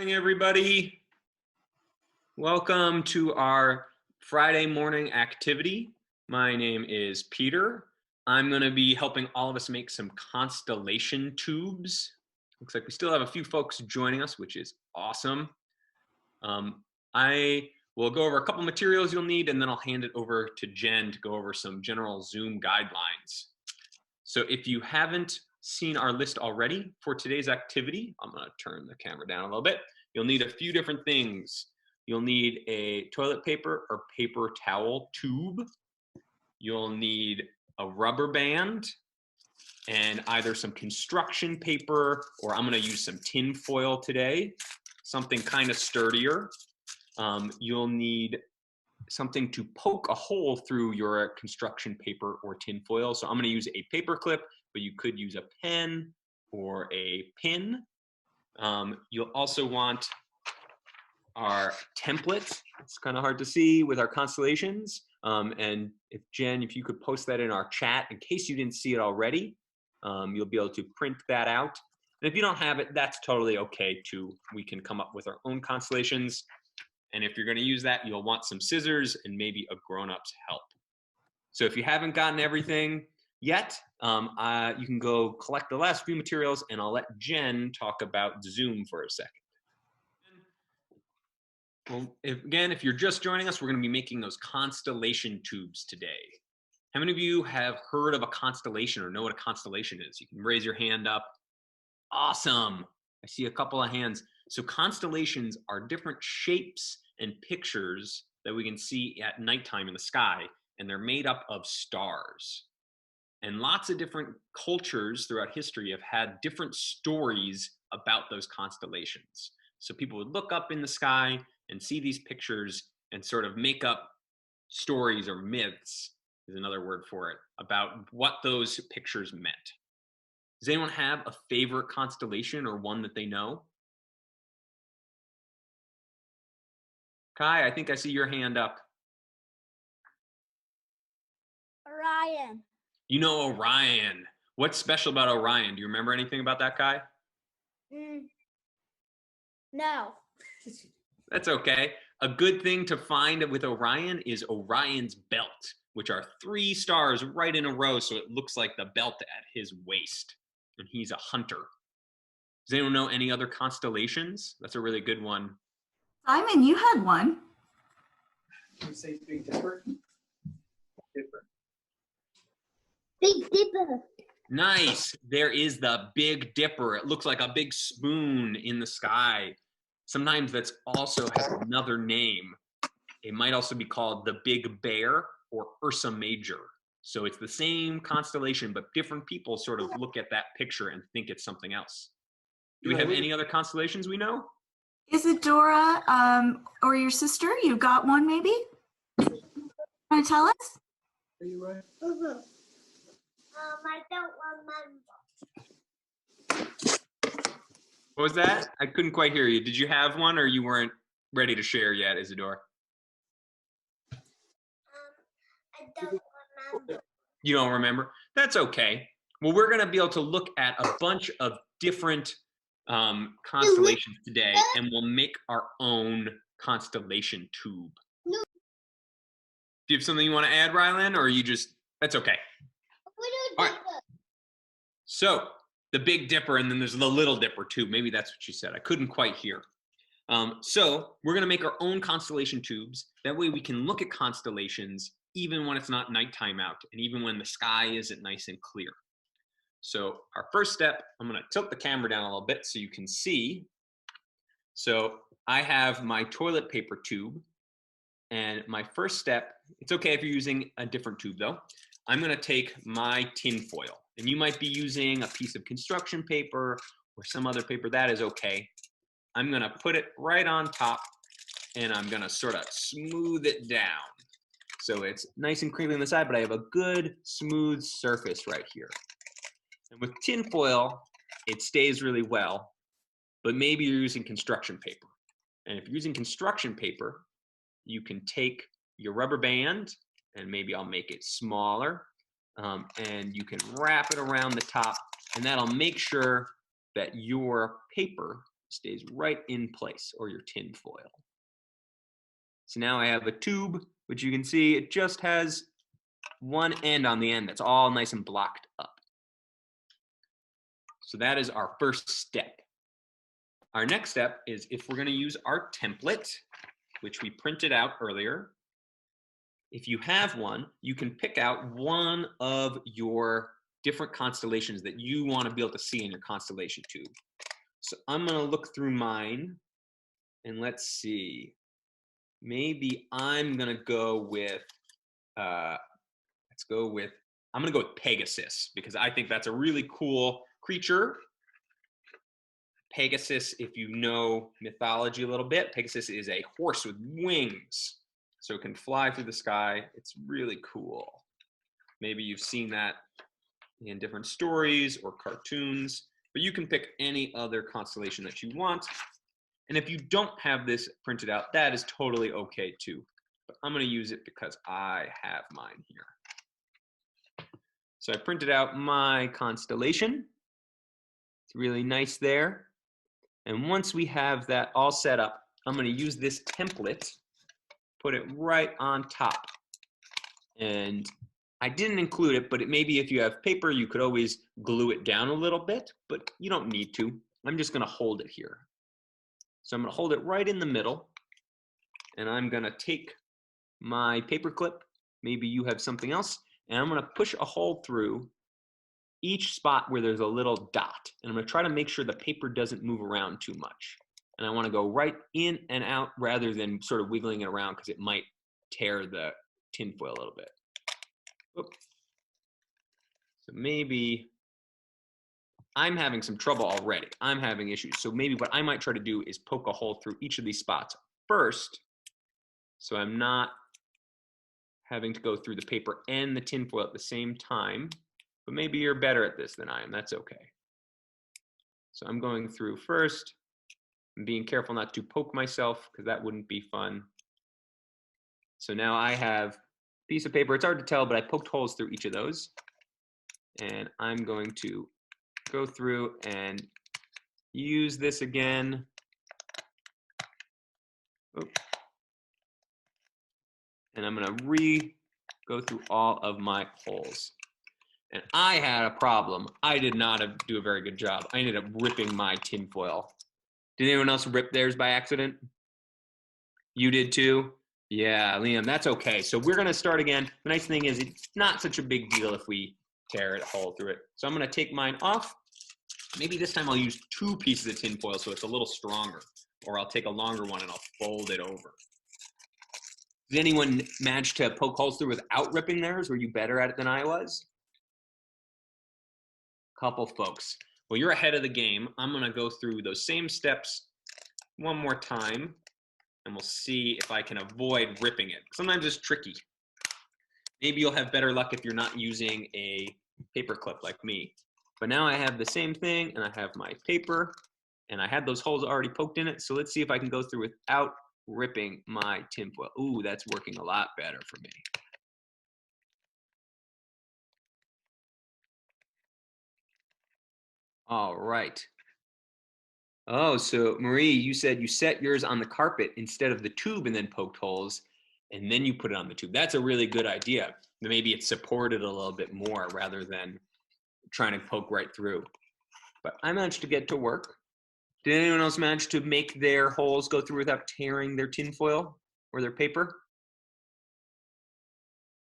Morning, everybody. Welcome to our Friday morning activity. My name is Peter. I'm going to be helping all of us make some constellation tubes. Looks like we still have a few folks joining us, which is awesome. I will go over a couple materials you'll need, and then I'll hand it over to Jen to go over some general Zoom guidelines. So if you haven't seen our list already for today's activity, I'm going to turn the camera down a little bit. You'll need a few different things. You'll need a toilet paper or paper towel tube. You'll need a rubber band and either some construction paper, or I'm going to use some tin foil today, something kind of sturdier. You'll need something to poke a hole through your construction paper or tin foil. So I'm going to use a paper clip, but you could use a pen or a pin. You'll also want our template. It's kind of hard to see with our constellations. And if Jen, if you could post that in our chat, in case you didn't see it already, you'll be able to print that out. And if you don't have it, that's totally okay too. We can come up with our own constellations. And if you're going to use that, you'll want some scissors and maybe a grown-up's help. So if you haven't gotten everything yet, you can go collect the last few materials, and I'll let Jen talk about Zoom for a second. Well, if you're just joining us, we're going to be making those constellation tubes today. How many of you have heard of a constellation or know what a constellation is? You can raise your hand up. Awesome. I see a couple of hands. So constellations are different shapes and pictures that we can see at nighttime in the sky, and they're made up of stars. And lots of different cultures throughout history have had different stories about those constellations. So people would look up in the sky and see these pictures and sort of make up stories, or myths is another word for it, about what those pictures meant. Does anyone have a favorite constellation or one that they know? Kai, I think I see your hand up. Orion. You know Orion. What's special about Orion? Do you remember anything about that, Kai? No. That's okay. A good thing to find with Orion is Orion's belt, which are 3 stars right in a row, so it looks like the belt at his waist. And he's a hunter. Does anyone know any other constellations? That's a really good one. Simon, you had one. You say Big Dipper? Dipper. Big Dipper. Nice. There is the Big Dipper. It looks like a big spoon in the sky. Sometimes that's also has another name. It might also be called the Big Bear or Ursa Major. So it's the same constellation, but different people sort of look at that picture and think it's something else. Do we have any other constellations we know? Isadora, or your sister, you got one maybe? Want to tell us? Are you right? I don't remember. What was that? I couldn't quite hear you. Did you have one, or you weren't ready to share yet, Isadora? I don't remember. You don't remember? That's okay. Well, we're going to be able to look at a bunch of different constellations today, and we'll make our own constellation tube. Do you have something you want to add, Rylan, or are you just, that's okay. All right. So the Big Dipper, and then there's the Little Dipper too. Maybe that's what you said. I couldn't quite hear. So we're going to make our own constellation tubes. That way we can look at constellations even when it's not nighttime out, and even when the sky isn't nice and clear. So our first step, I'm going to tilt the camera down a little bit so you can see. So I have my toilet paper tube, and my first step, it's okay if you're using a different tube though. I'm going to take my tin foil, and you might be using a piece of construction paper or some other paper. That is okay. I'm going to put it right on top, and I'm going to sort of smooth it down. So it's nice and crinkly on the side, but I have a good smooth surface right here. And with tin foil, it stays really well, but maybe you're using construction paper. And if you're using construction paper, you can take your rubber band, and maybe I'll make it smaller, and you can wrap it around the top, and that'll make sure that your paper stays right in place, or your tin foil. So now I have a tube, which you can see it just has one end on the end that's all nice and blocked up. So that is our first step. Our next step is if we're going to use our template, which we printed out earlier. If you have one, you can pick out one of your different constellations that you want to be able to see in your constellation tube. So I'm going to look through mine and let's see. Maybe I'm going to go with, I'm going to go with Pegasus because I think that's a really cool creature. Pegasus, if you know mythology a little bit, Pegasus is a horse with wings. So it can fly through the sky. It's really cool. Maybe you've seen that in different stories or cartoons, but you can pick any other constellation that you want. And if you don't have this printed out, that is totally okay too. But I'm going to use it because I have mine here. So I printed out my constellation. It's really nice there. And once we have that all set up, I'm going to use this template, put it right on top. And I didn't include it, but maybe if you have paper, you could always glue it down a little bit, but you don't need to. I'm just going to hold it here. So I'm going to hold it right in the middle, and I'm going to take my paper clip, maybe you have something else, and I'm going to push a hole through each spot where there's a little dot. And I'm going to try to make sure the paper doesn't move around too much. And I want to go right in and out rather than sort of wiggling it around because it might tear the tinfoil a little bit. Oops. So maybe I'm having some trouble already. I'm having issues. So maybe what I might try to do is poke a hole through each of these spots first, so I'm not having to go through the paper and the tinfoil at the same time. But maybe you're better at this than I am. That's okay. So I'm going through first. I'm being careful not to poke myself because that wouldn't be fun. So now I have a piece of paper. It's hard to tell, but I poked holes through each of those. And I'm going to go through and use this again. Oops. And I'm going to go through all of my holes. And I had a problem. I did not do a very good job. I ended up ripping my tinfoil. Did anyone else rip theirs by accident? You did too? Yeah, Liam, that's okay. So we're going to start again. The nice thing is it's not such a big deal if we tear a hole through it. So I'm going to take mine off. Maybe this time I'll use 2 pieces of tinfoil so it's a little stronger. Or I'll take a longer one and I'll fold it over. Did anyone manage to poke holes through without ripping theirs? Were you better at it than I was? Couple folks. Well, you're ahead of the game. I'm going to go through those same steps one more time, and we'll see if I can avoid ripping it. Sometimes it's tricky. Maybe you'll have better luck if you're not using a paper clip like me. But now I have the same thing, and I have my paper, and I had those holes already poked in it. So let's see if I can go through without ripping my tinfoil. Ooh, that's working a lot better for me. All right. Oh, so Marie, you said you set yours on the carpet instead of the tube and then poked holes, and then you put it on the tube. That's a really good idea. Maybe it's supported a little bit more rather than trying to poke right through. But I managed to get to work. Did anyone else manage to make their holes go through without tearing their tinfoil or their paper?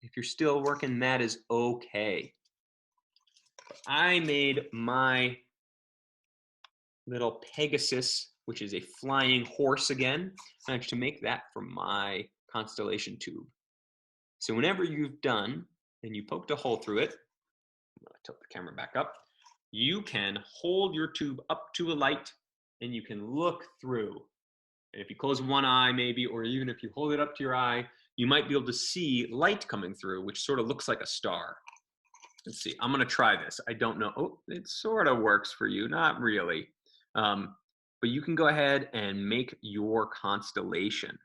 If you're still working, that is okay. I made my little Pegasus, which is a flying horse again. I managed to make that from my Constellation tube. So whenever you've done and you poked a hole through it, I'm going to tilt the camera back up, you can hold your tube up to a light and you can look through. And if you close one eye maybe, or even if you hold it up to your eye, you might be able to see light coming through, which sort of looks like a star. Let's see, I'm going to try this. I don't know. Oh, it sort of works for you, not really. But you can go ahead and make your constellation.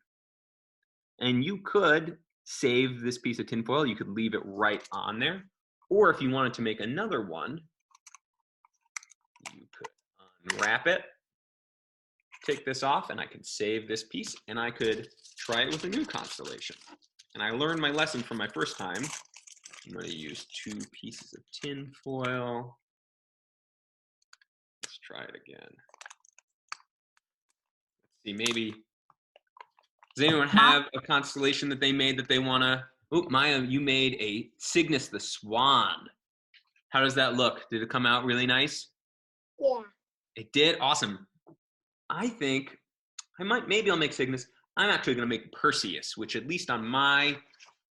And you could save this piece of tinfoil. You could leave it right on there. Or if you wanted to make another one, you could unwrap it. take this off and I can save this piece and I could try it with a new constellation. And I learned my lesson from my first time. I'm going to use 2 pieces of tin foil. Let's try it again. Let's see, maybe, does anyone have a constellation that they made that they want to, oh, Maya, you made a Cygnus the Swan. How does that look? Did it come out really nice? Yeah. It did? Awesome. I think maybe I'll make Cygnus. I'm actually going to make Perseus, which at least on my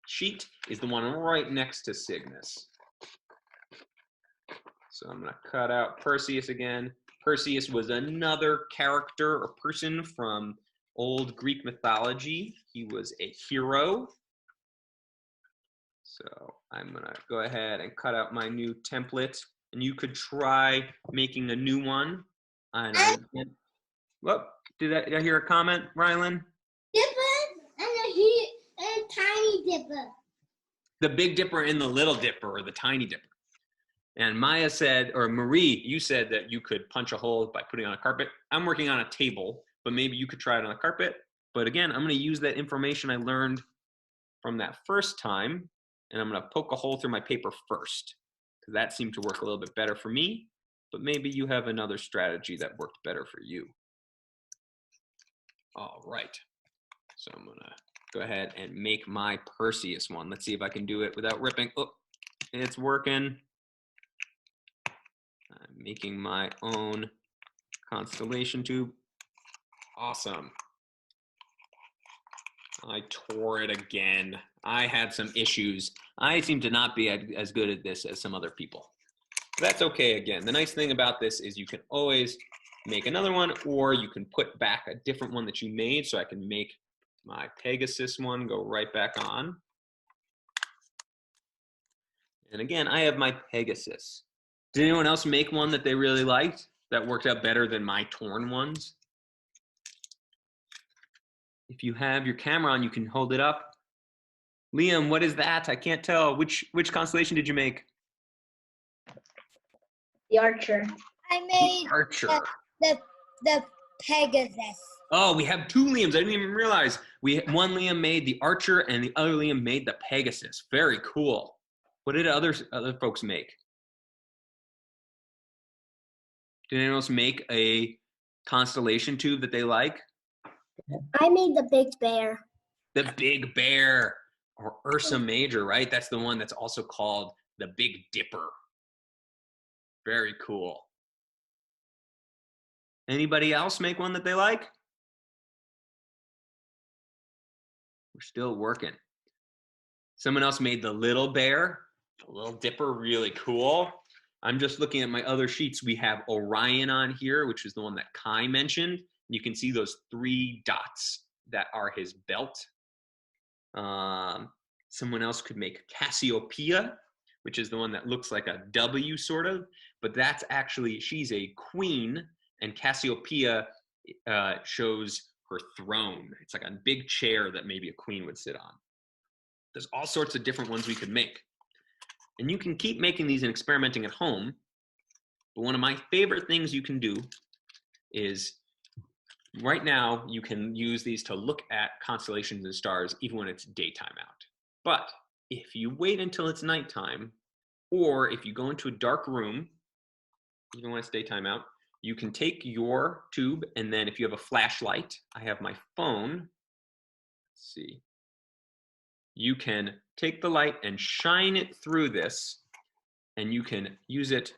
sheet is the one right next to Cygnus. So I'm going to cut out Perseus again. Perseus was another character or person from old Greek mythology. He was a hero. So I'm going to go ahead and cut out my new template. And you could try making a new one. Whoop, did I hear a comment, Rylan? Dipper and a tiny dipper. The Big Dipper and the Little Dipper, or the Tiny Dipper. And Maya said, or Marie, you said that you could punch a hole by putting on a carpet. I'm working on a table, but maybe you could try it on a carpet. But again, I'm going to use that information I learned from that first time, and I'm going to poke a hole through my paper first, because that seemed to work a little bit better for me. But maybe you have another strategy that worked better for you. All right. So I'm going to go ahead and make my Perseus one. Let's see if I can do it without ripping. Oh, it's working. I'm making my own constellation tube. Awesome. I tore it again. I had some issues. I seem to not be as good at this as some other people. That's okay again. The nice thing about this is you can always make another one, or you can put back a different one that you made. So I can make my Pegasus one go right back on. And again, I have my Pegasus. Did anyone else make one that they really liked that worked out better than my torn ones? If you have your camera on, you can hold it up. Liam, what is that? I can't tell. Which constellation did you make? The Archer. I made Archer. the Pegasus. Oh, we have 2 Liams. I didn't even realize. One Liam made the Archer and the other Liam made the Pegasus. Very cool. What did other folks make? Did anyone else make a constellation tube that they like? I made the Big Bear. The Big Bear, or Ursa Major, right? That's the one that's also called the Big Dipper. Very cool. Anybody else make one that they like? We're still working. Someone else made the Little Bear, the Little Dipper, really cool. I'm just looking at my other sheets. We have Orion on here, which is the one that Kai mentioned. You can see those 3 dots that are his belt. Someone else could make Cassiopeia, which is the one that looks like a W sort of, but that's actually, she's a queen, and Cassiopeia shows her throne. It's like a big chair that maybe a queen would sit on. There's all sorts of different ones we could make. And you can keep making these and experimenting at home, but one of my favorite things you can do is, right now, you can use these to look at constellations and stars even when it's daytime out. But if you wait until it's nighttime, or if you go into a dark room, even when it's daytime out, you can take your tube, and then if you have a flashlight, I have my phone, let's see, you can take the light and shine it through this, and you can use it.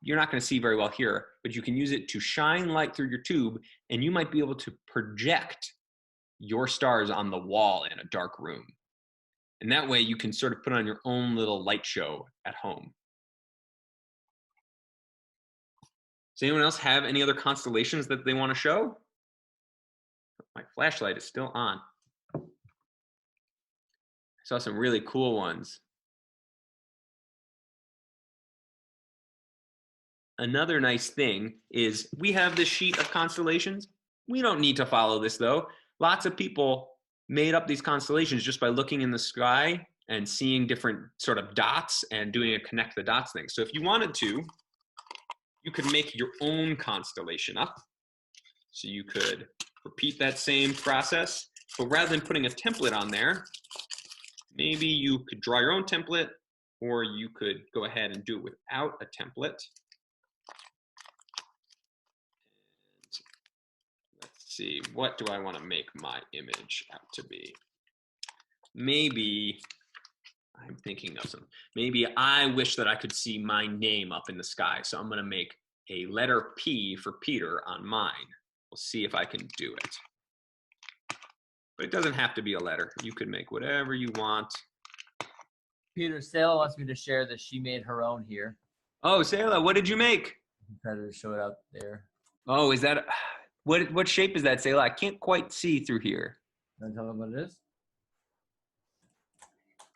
You're not gonna see very well here, but you can use it to shine light through your tube, and you might be able to project your stars on the wall in a dark room. And that way you can sort of put on your own little light show at home. Does anyone else have any other constellations that they want to show? My flashlight is still on. I saw some really cool ones. Another nice thing is we have this sheet of constellations. We don't need to follow this though. Lots of people made up these constellations just by looking in the sky and seeing different sort of dots and doing a connect the dots thing. So if you wanted to, you could make your own constellation up. So you could repeat that same process, but rather than putting a template on there, maybe you could draw your own template, or you could go ahead and do it without a template. Let's see, what do I want to make my image out to be? Maybe, I'm thinking of some, maybe I wish that I could see my name up in the sky. So I'm going to make a letter P for Peter on mine. We'll see if I can do it. But it doesn't have to be a letter. You can make whatever you want. Peter, Sayla wants me to share that she made her own here. Oh, Sayla, what did you make? Try to show it out there. Oh, is that, what shape is that, Sayla? I can't quite see through here. Can I tell them what it is?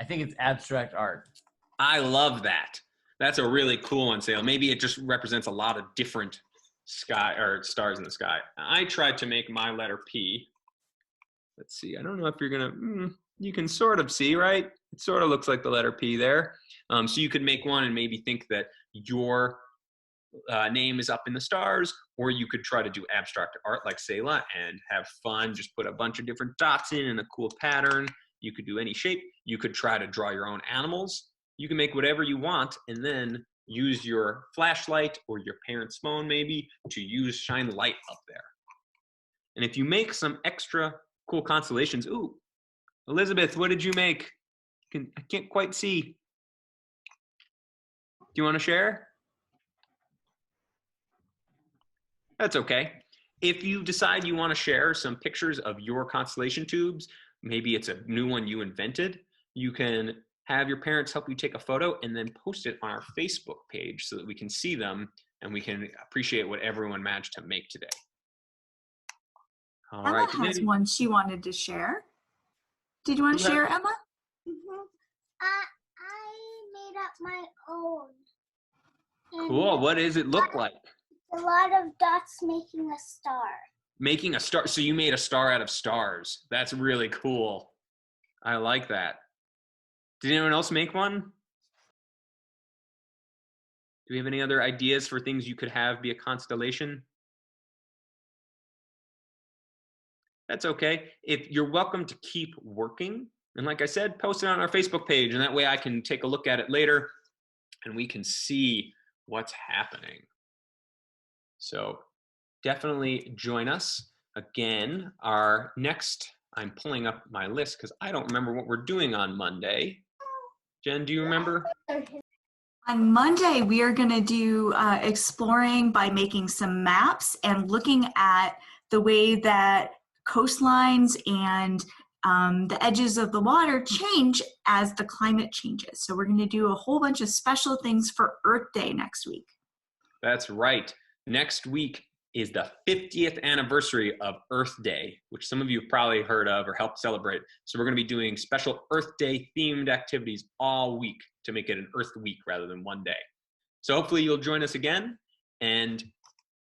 I think it's abstract art. I love that. That's a really cool one, Sayla. Maybe it just represents a lot of different sky or stars in the sky. I tried to make my letter P. Let's see. I don't know if you're gonna. You can sort of see, right? It sort of looks like the letter P there. So you could make one and maybe think that your name is up in the stars, or you could try to do abstract art like Sayla and have fun. Just put a bunch of different dots in a cool pattern. You could do any shape. You could try to draw your own animals. You can make whatever you want and then use your flashlight or your parents' phone maybe to shine light up there. And if you make some extra cool constellations, ooh, Elizabeth, what did you make? I can't quite see. Do you want to share? That's okay. If you decide you want to share some pictures of your constellation tubes, maybe it's a new one you invented, you can have your parents help you take a photo and then post it on our Facebook page so that we can see them and we can appreciate what everyone managed to make today. All Emma right. has one she wanted to share. Did you want to share, Emma? I made up my own. And Cool. What does it look like? a lot of dots making a star. Making a star. So you made a star out of stars. That's really cool. I like that. Did anyone else make one? Do we have any other ideas for things you could have be a constellation? That's okay. If you're welcome to keep working. And like I said, post it on our Facebook page, and that way I can take a look at it later and we can see what's happening. So definitely join us. Again, our next, I'm pulling up my list because I don't remember what we're doing on Monday. Jen, do you remember? On Monday, we are going to do exploring by making some maps and looking at the way that coastlines and the edges of the water change as the climate changes. So we're going to do a whole bunch of special things for Earth Day next week. That's right. Next week is the 50th anniversary of Earth Day, which some of you have probably heard of or helped celebrate. So we're going to be doing special Earth Day themed activities all week to make it an Earth Week rather than one day. So hopefully you'll join us again and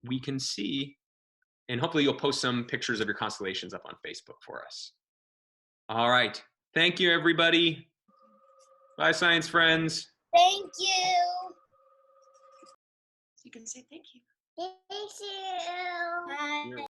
we can see, and hopefully you'll post some pictures of your constellations up on Facebook for us. All right. Thank you, everybody. Bye, science friends. Thank you. You can say thank you. Thank you. Bye.